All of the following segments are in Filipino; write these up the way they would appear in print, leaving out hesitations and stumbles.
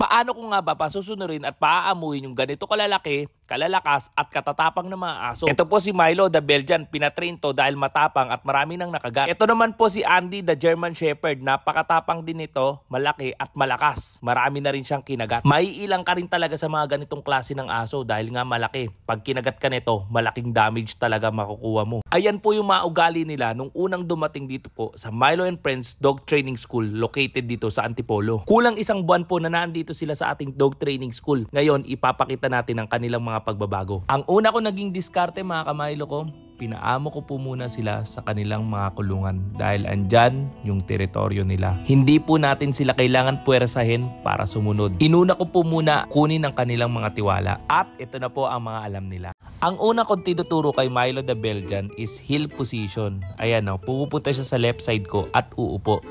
Paano ko nga ba pasusunurin at paaamuhin yung ganito kalalaki, kalalakas at katatapang na mga aso? Ito po si Milo the Belgian, pinatrain to dahil matapang at marami nang nakagat. Ito naman po si Andy the German Shepherd, napakatapang din ito, malaki at malakas. Marami na rin siyang kinagat. Maiilang ka rin talaga sa mga ganitong klase ng aso dahil nga malaki. Pag kinagat ka nito, malaking damage talaga makukuha mo. Ayan po yung mga ugali nila nung unang dumating dito po sa Milo and Friends Dog Training School located dito sa Antipolo. Kulang isang buwan po na nandito sila sa ating dog training school. Ngayon, ipapakita natin ang kanilang mga pagbabago. Ang una ko naging diskarte mga kamilo ko, pinaamo ko po muna sila sa kanilang mga kulungan dahil andyan yung teritoryo nila. Hindi po natin sila kailangan puwersahin para sumunod. Inuna ko po muna kunin ang kanilang mga tiwala at ito na po ang mga alam nila. Ang una kong tinuturo kay Milo the Belgian is heel position. Ayan o, pupunta siya sa left side ko at uupo.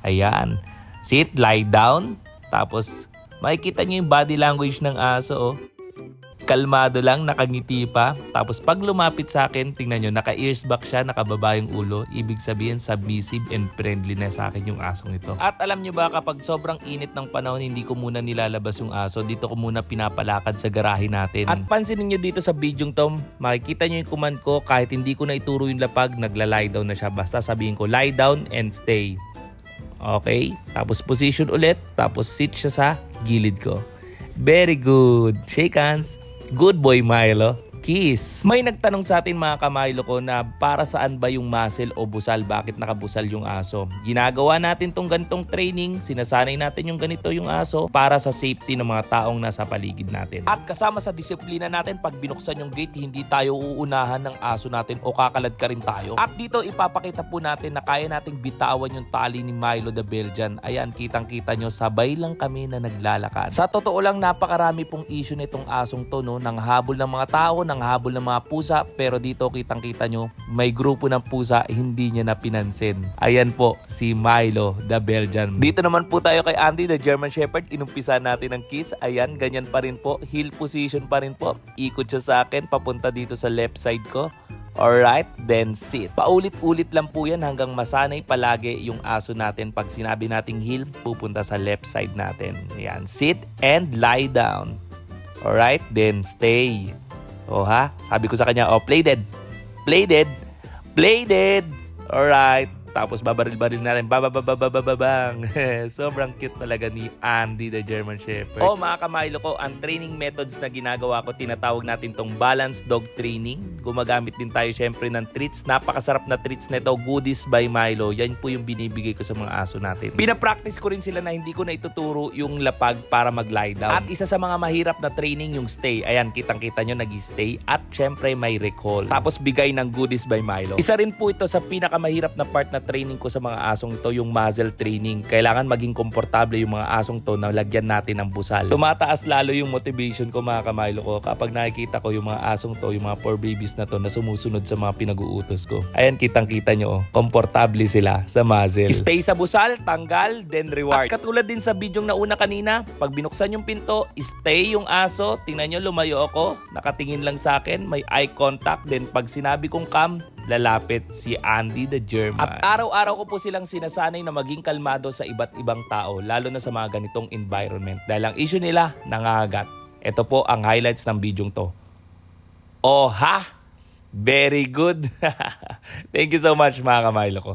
Ayan. Sit, lie down. Tapos makikita niyo yung body language ng aso. Oh. Kalmado lang, nakangiti pa. Tapos pag lumapit sa akin, tingnan nyo, naka-ears back siya, nakababa yung ulo. Ibig sabihin, submissive and friendly na sa akin yung asong ito. At alam nyo ba, kapag sobrang init ng panahon, hindi ko muna nilalabas yung aso. Dito ko muna pinapalakad sa garahe natin. At pansinin nyo dito sa bidyong to, makikita nyo yung command ko, kahit hindi ko na ituro yung lapag, nagla-lie down na siya. Basta sabihin ko, lie down and stay. Okay? Tapos position ulit, tapos sit siya sa gilid ko. Very good. Shake hands. Good boy, Milo. Kiss. May nagtanong sa atin mga kamilo ko na para saan ba yung muscle o busal? Bakit nakabusal yung aso? Ginagawa natin tong ganitong training, sinasanay natin yung ganito yung aso para sa safety ng mga taong nasa paligid natin. At kasama sa disiplina natin, pag binuksan yung gate, hindi tayo uunahan ng aso natin o kakalad ka rin tayo. At dito ipapakita po natin na kaya nating bitawan yung tali ni Milo the Belgian. Ayan, kitang-kita nyo, sabay lang kami na naglalakad. Sa totoo lang, napakarami pong issue nitong asong to, no? Nang habol ng mga tao, ng habol ng mga pusa, pero dito kitang-kita nyo, may grupo ng pusa, hindi niya na pinansin. Ayan po, si Milo the Belgian. Dito naman po tayo kay Andy the German Shepherd. Inumpisa natin ang kiss. Ayan, ganyan pa rin po. Heel position pa rin po. Ikot siya sa akin, papunta dito sa left side ko. Alright, then sit. Paulit-ulit lang po yan hanggang masanay palagi yung aso natin. Pag sinabi nating heel, pupunta sa left side natin. Ayan, sit and lie down. Alright, then stay. O ha? Sabi ko sa kanya, oh, play dead. Play dead. Play dead. Alright. Tapos babaril-baril na rin. Bababababababang. Sobrang cute talaga ni Andy the German Shepherd. O mga kamilo ko, ang training methods na ginagawa ko, tinatawag natin tong balanced dog training. Gumagamit din tayo syempre ng treats. Napakasarap na treats nito. Goodies by Milo. Yan po yung binibigay ko sa mga aso natin. Pinapractice ko rin sila na hindi ko na ituturo yung lapag para mag-lie down. At isa sa mga mahirap na training yung stay. Ayan, kitang-kita nyo, nag-stay. At syempre may recall. Tapos bigay ng goodies by Milo. Isa rin po ito sa pinakamahirap na part na training ko sa mga asong ito, yung muzzle training. Kailangan maging komportable yung mga asong to na lagyan natin ng busal. Tumataas lalo yung motivation ko mga kamilo ko kapag nakikita ko yung mga asong to, yung mga poor babies na to na sumusunod sa mga pinag-uutos ko. Ayan, kitang-kita nyo, komportable sila sa muzzle. Stay sa busal, tanggal, then reward. At katulad din sa bidyong nauna kanina, pag binuksan yung pinto, stay yung aso. Tingnan nyo, lumayo ako, nakatingin lang sa akin, may eye contact. Then pag sinabi kong come, lalapit si Andy the German. At araw-araw ko po silang sinasanay na maging kalmado sa iba't ibang tao, lalo na sa mga ganitong environment. Dahil ang issue nila, nangangagat. Ito po ang highlights ng bidyong to. Oh ha! Very good! Thank you so much mga kamilo ko.